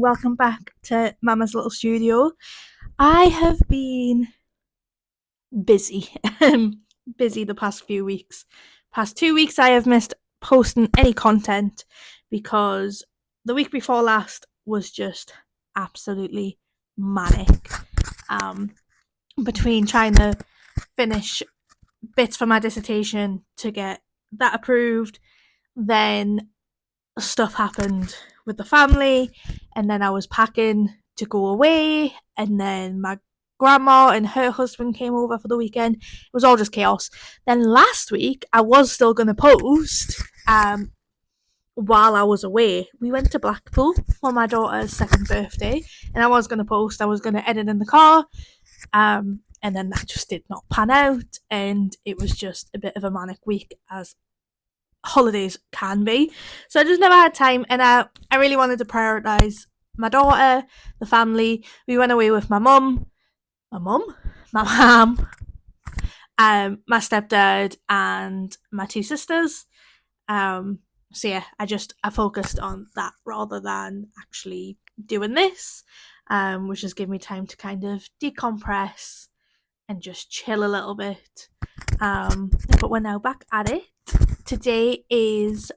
welcome back to Mama's Little Studio. I have been busy, busy the past few weeks. Past 2 weeks, I have missed posting any content because the week before last was just absolutely manic. Between trying to finish bits for my dissertation to get that approved, then stuff happened with the family, and then I was packing to go away, and then my grandma and her husband came over for the weekend. It was all just chaos. Then last week, I was still going to post while I was away. We went to Blackpool for my daughter's second birthday, and I was going to post. I was going to edit in the car, and then that just did not pan out, and it was just a bit of a manic week, as holidays can be. So I just never had time, and I really wanted to prioritize my daughter, the family. We went away with my mum, my mum, my stepdad, and my two sisters. So yeah, I focused on that rather than actually doing this, which just gave me time to kind of decompress and just chill a little bit. But we're now back at it. Today is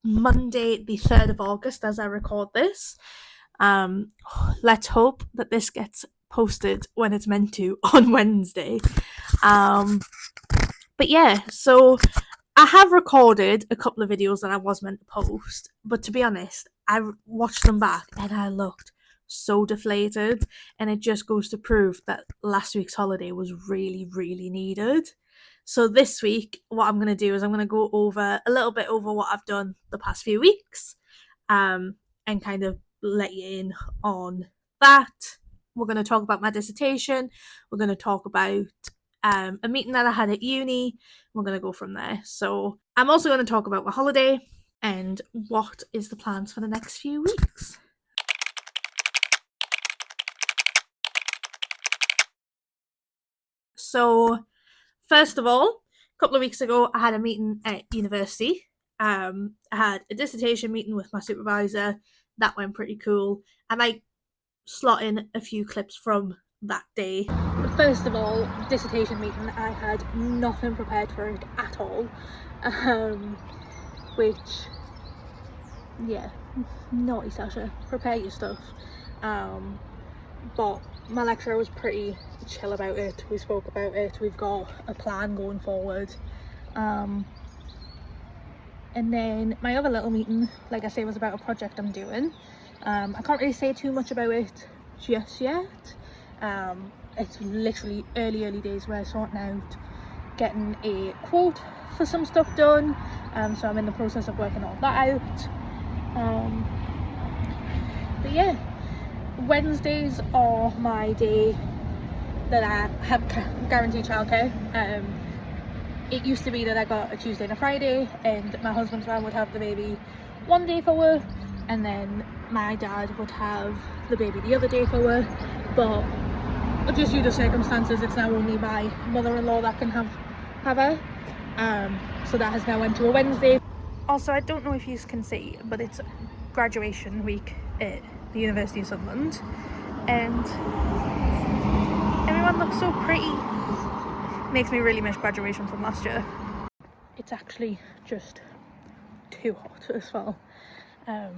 Monday, the 3rd of August, as I record this. Let's hope that this gets posted when it's meant to on Wednesday. But yeah, so I have recorded a couple of videos that I was meant to post, but to be honest, I watched them back and I looked so deflated, and it just goes to prove that last week's holiday was really, really needed. So this week, what I'm going to do is I'm going to go over a little bit over what I've done the past few weeks, and kind of let you in on that. We're going to talk about my dissertation. We're going to talk about a meeting that I had at uni. We're going to go from there. So I'm also going to talk about my holiday and what is the plans for the next few weeks. So first of all, a couple of weeks ago, I had a meeting at university. I had a dissertation meeting with my supervisor. That went pretty cool. I might slot in a few clips from that day. But first of all, dissertation meeting, I had nothing prepared for it at all. Which, yeah, naughty Sasha, prepare your stuff. But my lecturer was pretty chill about it. We spoke about it. We've got a plan going forward. And then my other little meeting, like I say, was about a project I'm doing. I can't really say too much about it just yet. It's literally early days. We're sorting out getting a quote for some stuff done. So I'm in the process of working all that out. But yeah, Wednesdays are my day that I have guaranteed childcare. It used to be that I got a Tuesday and a Friday, and my husband's mum would have the baby one day for work, and then my dad would have the baby the other day for work. But just due to circumstances, it's now only my mother-in-law that can have her. So that has now went to a Wednesday. Also, I don't know if you can see, but it's graduation week at the University of Sunderland, and everyone looks so pretty. Makes me really miss graduation from last year. It's actually just too hot as well. I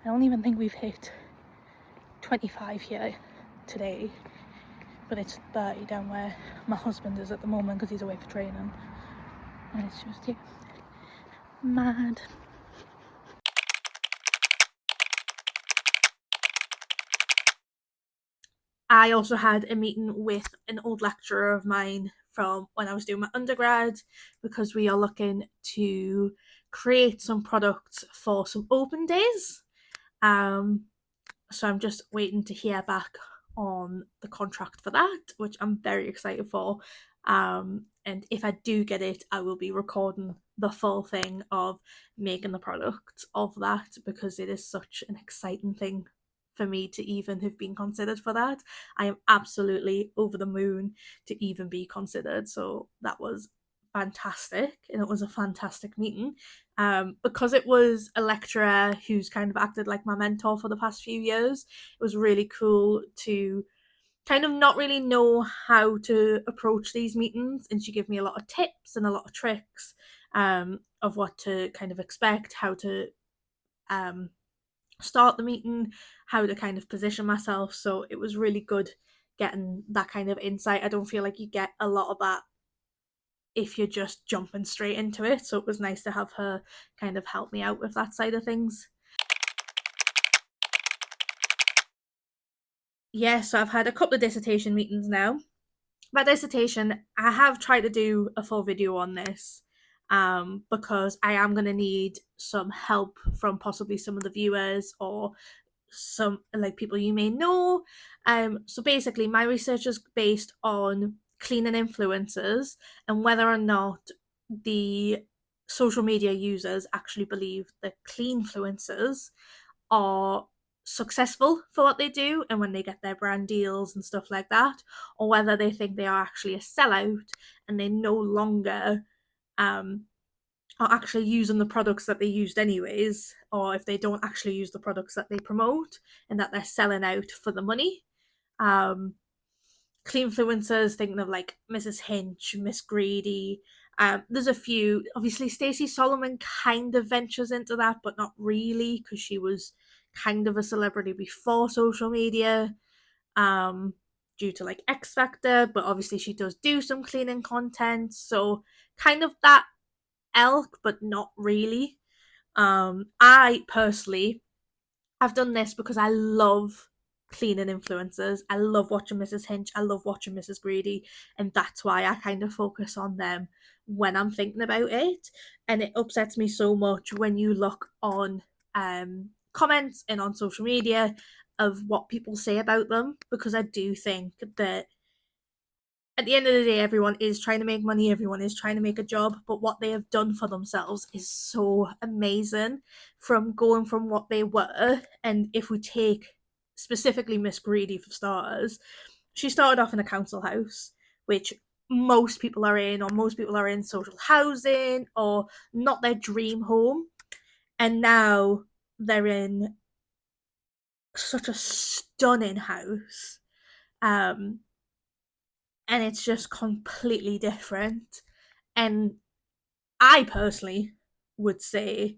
don't even think we've hit 25 here today, but it's 30 down where my husband is at the moment because he's away for training, and it's just mad. I also had a meeting with an old lecturer of mine from when I was doing my undergrad, because we are looking to create some products for some open days. So I'm just waiting to hear back on the contract for that, which I'm very excited for. And if I do get it, I will be recording the full thing of making the product of that, because it is such an exciting thing for me to even have been considered for that. I am absolutely over the moon to even be considered. So that was fantastic, and it was a fantastic meeting. Because it was a lecturer who's kind of acted like my mentor for the past few years, it was really cool to kind of not really know how to approach these meetings, and she gave me a lot of tips and a lot of tricks of what to kind of expect, how to um, start the meeting, how to kind of position myself. So it was really good getting that kind of insight. I don't feel like you get a lot of that if you're just jumping straight into it. So it was nice to have her kind of help me out with that side of things. Yeah, so I've had a couple of dissertation meetings now. My dissertation, I have tried to do a full video on this because I am going to need some help from possibly some of the viewers or some like people you may know. So basically, my research is based on cleaning influencers and whether or not the social media users actually believe that clean influencers are successful for what they do and when they get their brand deals and stuff like that, or whether they think they are actually a sellout and they no longer um, are actually using the products that they used anyways, or if they don't actually use the products that they promote and that they're selling out for the money. Um, Clean influencers, thinking of like Mrs. Hinch, Miss Greedy. There's a few. Obviously, Stacey Solomon kind of ventures into that, but not really because she was kind of a celebrity before social media, due to like X Factor. But obviously, she does do some cleaning content, so kind of that elk, but not really. I personally have done this because I love cleaning influencers. I love watching Mrs. Hinch. I love watching Mrs. Greedy. And that's why I kind of focus on them when I'm thinking about it. And it upsets me so much when you look on comments and on social media of what people say about them, because I do think that at the end of the day, everyone is trying to make money, everyone is trying to make a job, but what they have done for themselves is so amazing, from going from what they were. And if we take specifically Miss Greedy for starters, she started off in a council house, which most people are in, or most people are in social housing, or not their dream home. And now they're in such a stunning house. Um, and it's just completely different. And I personally would say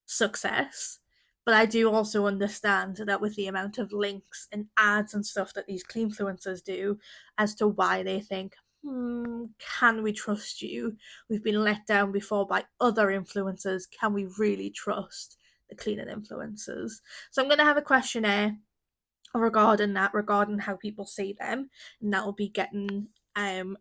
success, but I do also understand that with the amount of links and ads and stuff that these influencers do, as to why they think, can we trust you? We've been let down before by other influencers. Can we really trust the cleaning influencers? So I'm going to have a questionnaire regarding that, regarding how people see them, and that will be getting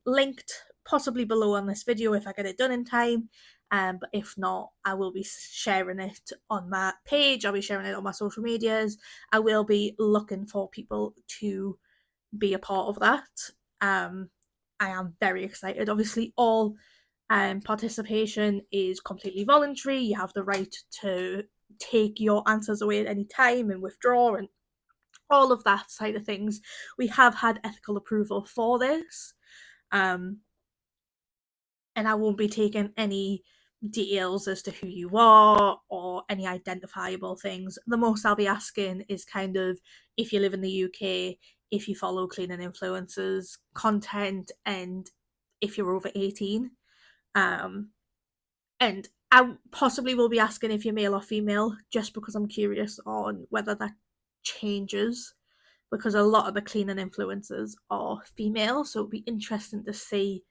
linked possibly below on this video if I get it done in time. But if not, I will be sharing it on my page. I'll be sharing it on my social medias. I will be looking for people to be a part of that. I am very excited. Obviously, all participation is completely voluntary. You have the right to take your answers away at any time and withdraw and all of that side of things. We have had ethical approval for this, and I won't be taking any details as to who you are or any identifiable things. The most I'll be asking is kind of if you live in the UK, if you follow cleaning influencers content, and if you're over 18. Um, and I possibly will be asking if you're male or female, just because I'm curious on whether that changes, because a lot of the cleaning influencers are female, so it'd be interesting to see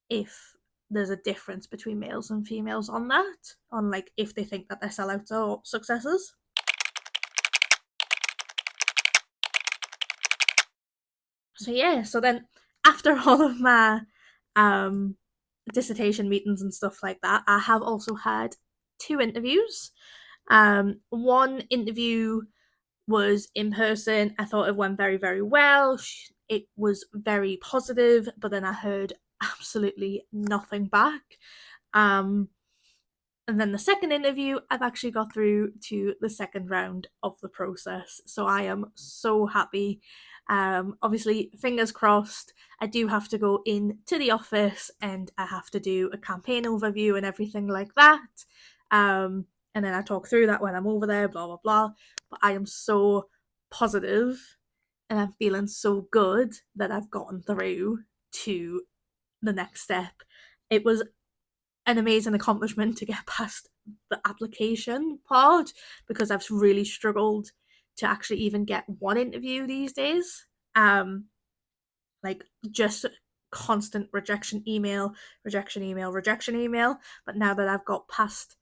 if there's a difference between males and females on that, on like if they think that they're sellouts or successes. So yeah, so then after all of my um dissertation meetings and stuff like that, I have also had two interviews. One interview was in person. I thought it went very, very well. It was very positive, but then I heard absolutely nothing back. Um, and then the second interview, I've actually got through to the second round of the process. So I am so happy. Obviously, fingers crossed, I do have to go in to the office and I have to do a campaign overview and everything like that. And then I talk through that when I'm over there, blah, blah, blah. But I am so positive and I'm feeling so good that I've gotten through to the next step. It was an amazing accomplishment to get past the application part because I've really struggled to actually even get one interview these days. Like just constant rejection email, rejection email, rejection email. But now that I've got past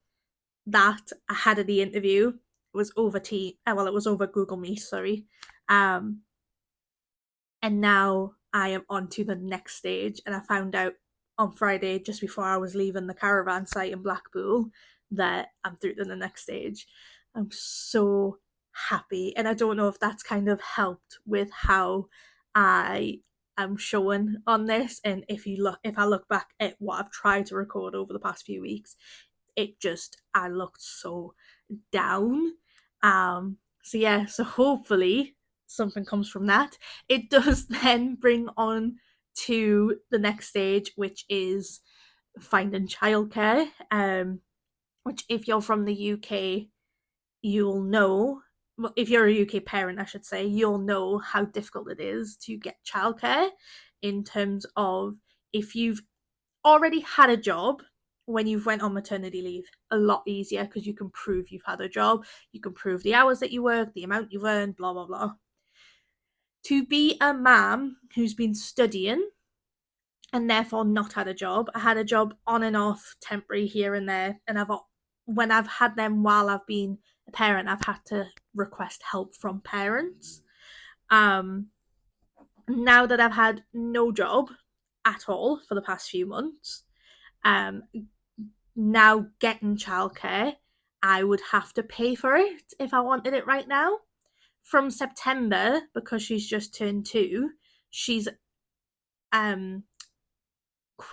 that ahead of the interview, it was over it was over Google Meet, sorry. And now I am on to the next stage. And I found out on Friday, just before I was leaving the caravan site in Blackpool, that I'm through to the next stage. I'm so happy. And I don't know if that's kind of helped with how I am showing on this. And if I look back at what I've tried to record over the past few weeks, I looked so down. So yeah, so hopefully something comes from that. It does then bring on to the next stage, which is finding childcare. Which if you're from the UK, you'll know. Well, if you're a UK parent, I should say, you'll know how difficult it is to get childcare in terms of if you've already had a job when you've went on maternity leave, a lot easier because you can prove you've had a job, you can prove the hours that you work, the amount you've earned, blah blah blah. To be a mum who's been studying and therefore not had a job, I had a job on and off, temporary here and there, and when I've had them while I've been a parent, I've had to request help from parents. Um, Now that I've had no job at all for the past few months, um, now getting childcare, I would have to pay for it if I wanted it right now. From September, because she's just turned 2, she's um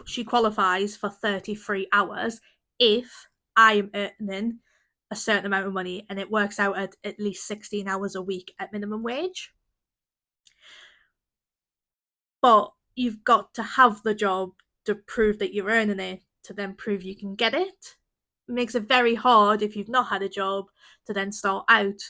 she qualifies for 33 hours if I'm earning a certain amount of money, and it works out at least 16 hours a week at minimum wage. But you've got to have the job to prove that you're earning it to then prove you can get it. It makes it very hard if you've not had a job to then start out.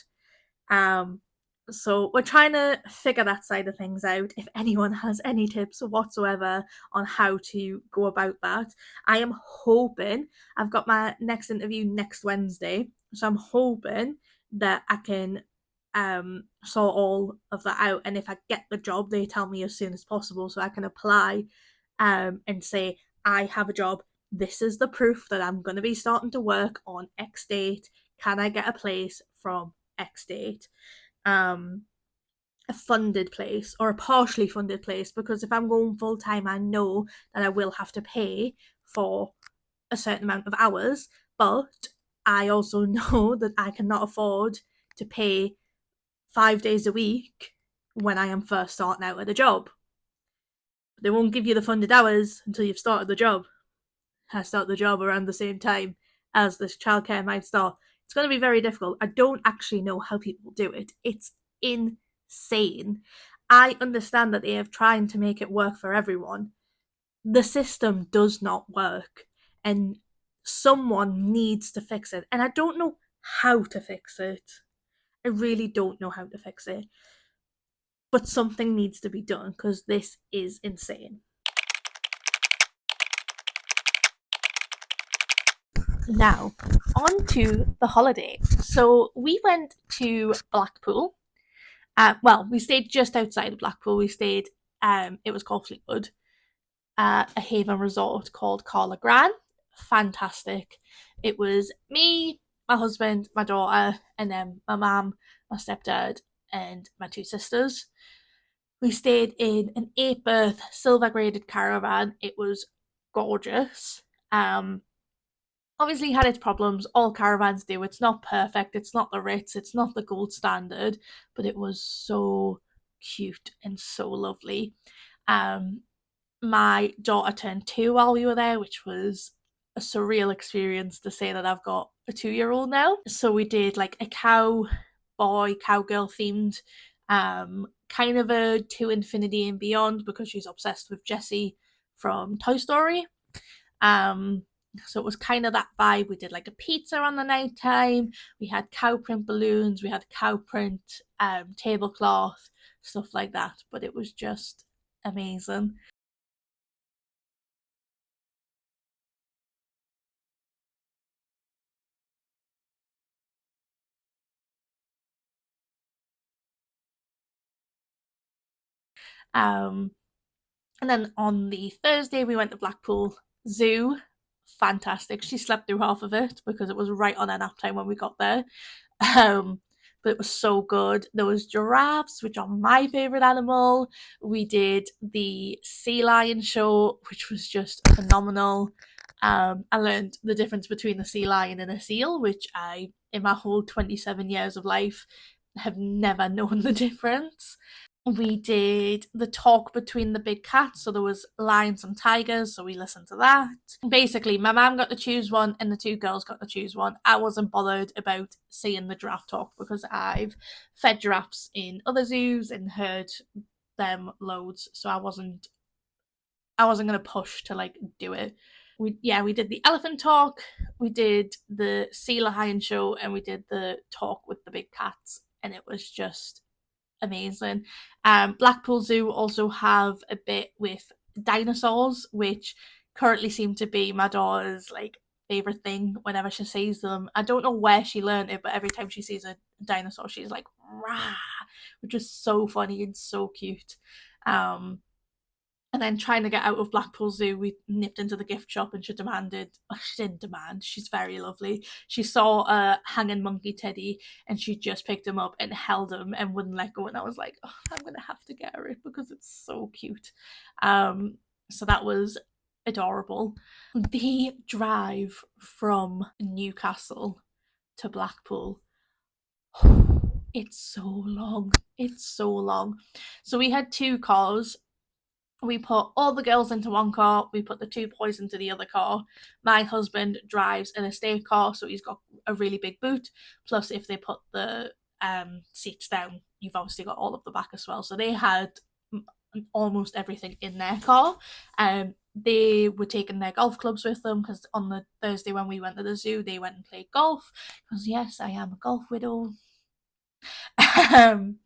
Um, so we're trying to figure that side of things out. If anyone has any tips whatsoever on how to go about that, I am hoping I've got my next interview next Wednesday, so I'm hoping that I can sort all of that out. And if I get the job, they tell me as soon as possible so I can apply and say I have a job. This is the proof that I'm going to be starting to work on X date. Can I get a place from X date? A funded place or a partially funded place, because if I'm going full time, I know that I will have to pay for a certain amount of hours, but I also know that I cannot afford to pay 5 days a week when I am first starting out at a job. They won't give you the funded hours until you've started the job. I start the job around the same time as this childcare might start. It's going to be very difficult. I don't actually know how people do it. It's insane. I understand that they have trying to make it work for everyone. The system does not work, and someone needs to fix it. And I don't know how to fix it. I really don't know how to fix it. But something needs to be done because this is insane. Now, on to the holiday. So we went to Blackpool. Well, we stayed just outside of Blackpool. We stayed, it was called Fleetwood, a haven resort called Carla Gran. Fantastic. It was me, my husband, my daughter, and then my mum, my stepdad, and my 2 sisters. We stayed in an 8-berth silver graded caravan. It was gorgeous. Obviously had its problems. All caravans do. It's not perfect. It's not the Ritz. It's not the gold standard, but it was so cute and so lovely. Um, my daughter turned 2 while we were there, which was a surreal experience to say that I've got a 2-year-old now. So we did like a cowboy, cowgirl themed kind of a To Infinity and Beyond because she's obsessed with Jessie from Toy Story. So it was kind of that vibe. We did like a pizza on the night time. We had cow print balloons. We had cow print tablecloth, stuff like that. But it was just amazing. Um, and then on the Thursday, we went to Blackpool Zoo. Fantastic. She slept through half of it because it was right on her nap time when we got there. Um, but it was so good. There was giraffes, which are my favorite animal. We did the sea lion show, which was just phenomenal. I learned the difference between a sea lion and a seal, which I, in my whole 27 years of life, have never known the difference. We did the talk between the big cats, so there was lions and tigers, so we listened to that. Basically, my mum got to choose one and the two girls got to choose one. I wasn't bothered about seeing the giraffe talk because I've fed giraffes in other zoos and heard them loads, so I wasn't gonna push to like do it. We did the elephant talk, we did the sea lion show, and we did the talk with the big cats, and it was just amazing. Blackpool Zoo also have a bit with dinosaurs, which currently seem to be my daughter's like favorite thing whenever she sees them. I don't know where she learned it, but every time she sees a dinosaur, she's like, rah, which is so funny and so cute. Um, and then trying to get out of Blackpool Zoo, we nipped into the gift shop and she demanded, oh, she didn't demand, she's very lovely. She saw a hanging monkey teddy and she just picked him up and held him and wouldn't let go. And I was like, oh, I'm going to have to get her it because it's so cute. So that was adorable. The drive from Newcastle to Blackpool, it's so long. It's so long. So we had two cars. We put all the girls into one car, we put the two boys into the other car. My husband drives an estate car, so he's got a really big boot. Plus, if they put the seats down, you've obviously got all of the back as well. So they had almost everything in their car. They were taking their golf clubs with them because on the Thursday when we went to the zoo, they went and played golf. Because yes, I am a golf widow. um,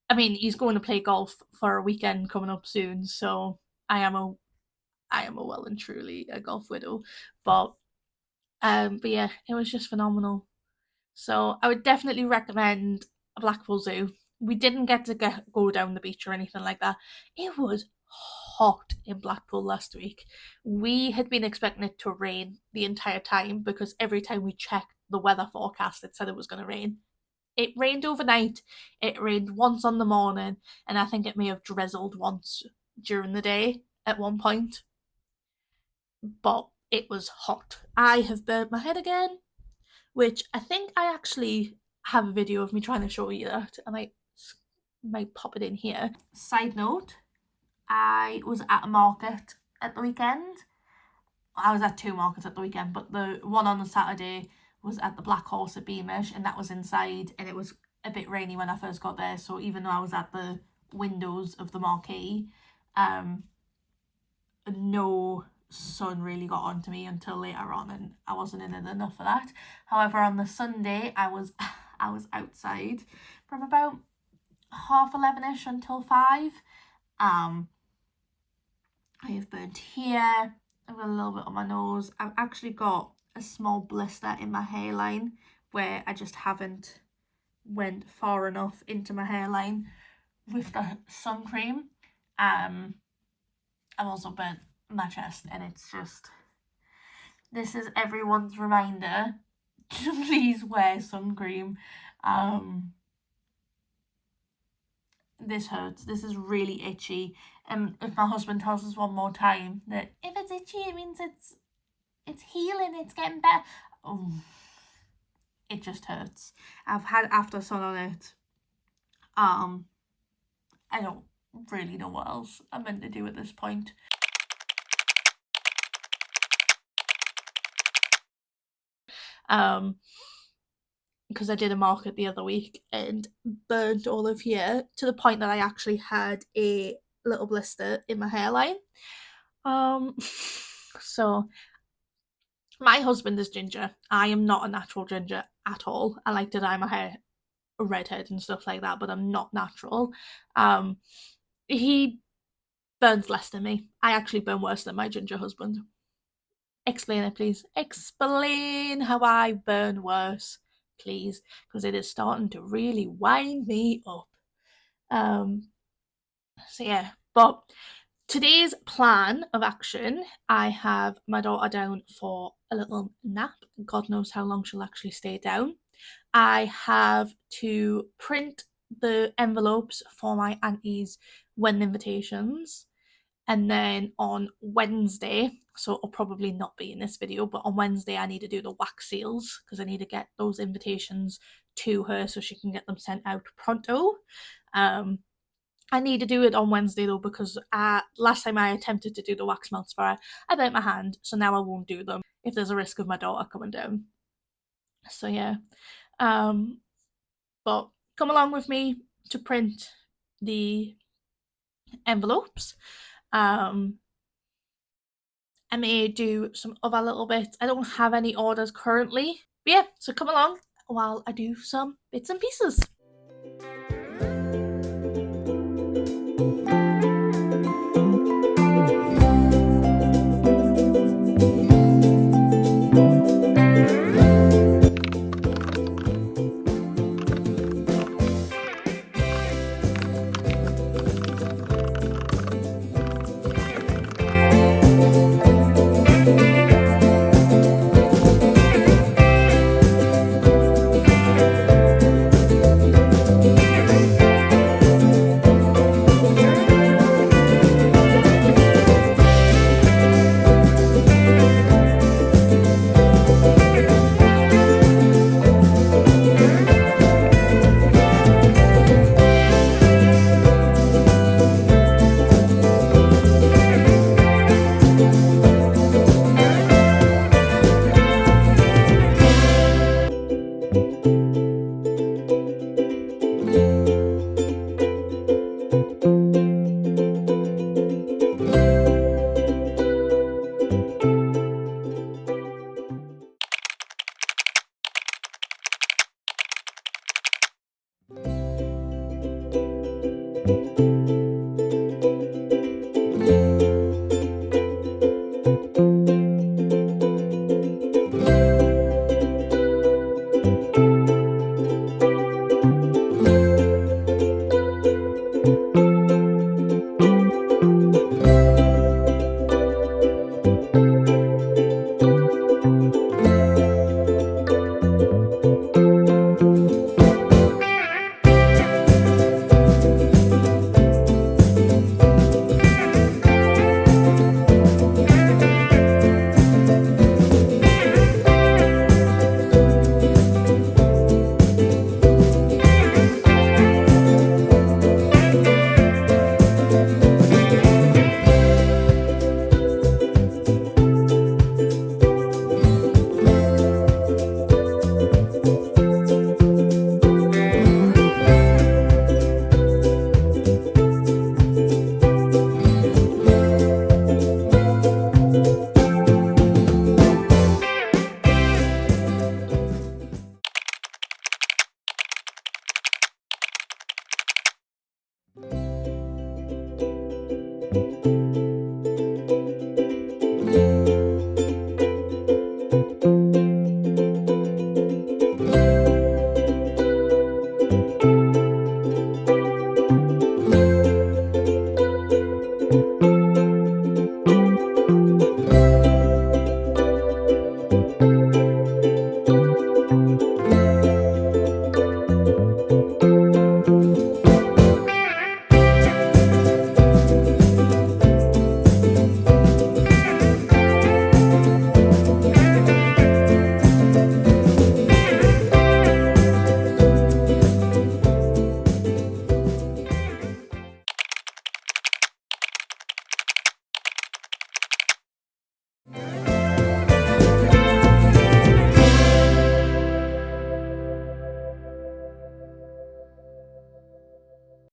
I mean, he's going to play golf for a weekend coming up soon, so I am a I am a well and truly a golf widow. But yeah, it was just phenomenal. So I would definitely recommend a Blackpool Zoo. We didn't get to go down the beach or anything like that. It was hot in Blackpool last week. We had been expecting it to rain the entire time because every time we checked the weather forecast, it said it was going to rain. It rained overnight. It rained once on the morning, and I think it may have drizzled once during the day at one point. But it was hot. I have burnt my head again, which I think I actually have a video of me trying to show you that. I might pop it in here. Side note, I was at a market at the weekend. I was at two markets at the weekend, but the one on the Saturday was at the Black Horse at Beamish, and that was inside, and it was a bit rainy when I first got there. So even though I was at the windows of the marquee, um, no sun really got onto me until later on, and I wasn't in it enough for that. However, on the Sunday, I was I was outside from about 11:30ish until 5. Um, I have burnt here. I've got a little bit on my nose. I've actually got a small blister in my hairline where I just haven't went far enough into my hairline with the sun cream. I've also burnt my chest, and it's just, this is everyone's reminder to please wear sun cream. This hurts. This is really itchy. And if my husband tells us one more time that if it's itchy, it means it's healing, it's getting better. Oh, it just hurts. I've had after sun on it. I don't really know what else I'm meant to do at this point. Um, because I did a market the other week and burnt all of here to the point that I actually had a little blister in my hairline. So my husband is ginger. I am not a natural ginger at all. I like to dye my hair redhead and stuff like that, but I'm not natural. He burns less than me. I actually burn worse than my ginger husband. Explain it, please. Explain how I burn worse, please, because it is starting to really wind me up. So yeah, but today's plan of action, I have my daughter down for a little nap. God knows how long she'll actually stay down. I have to print the envelopes for my auntie's wedding invitations. And then on Wednesday, so it'll probably not be in this video, but on Wednesday I need to do the wax seals because I need to get those invitations to her so she can get them sent out pronto. I need to do it on Wednesday though because last time I attempted to do the wax melts for her, I burnt my hand, so now I won't do them if there's a risk of my daughter coming down. So yeah, but come along with me to print the envelopes. I may do some other little bits. I don't have any orders currently, but yeah, so come along while I do some bits and pieces.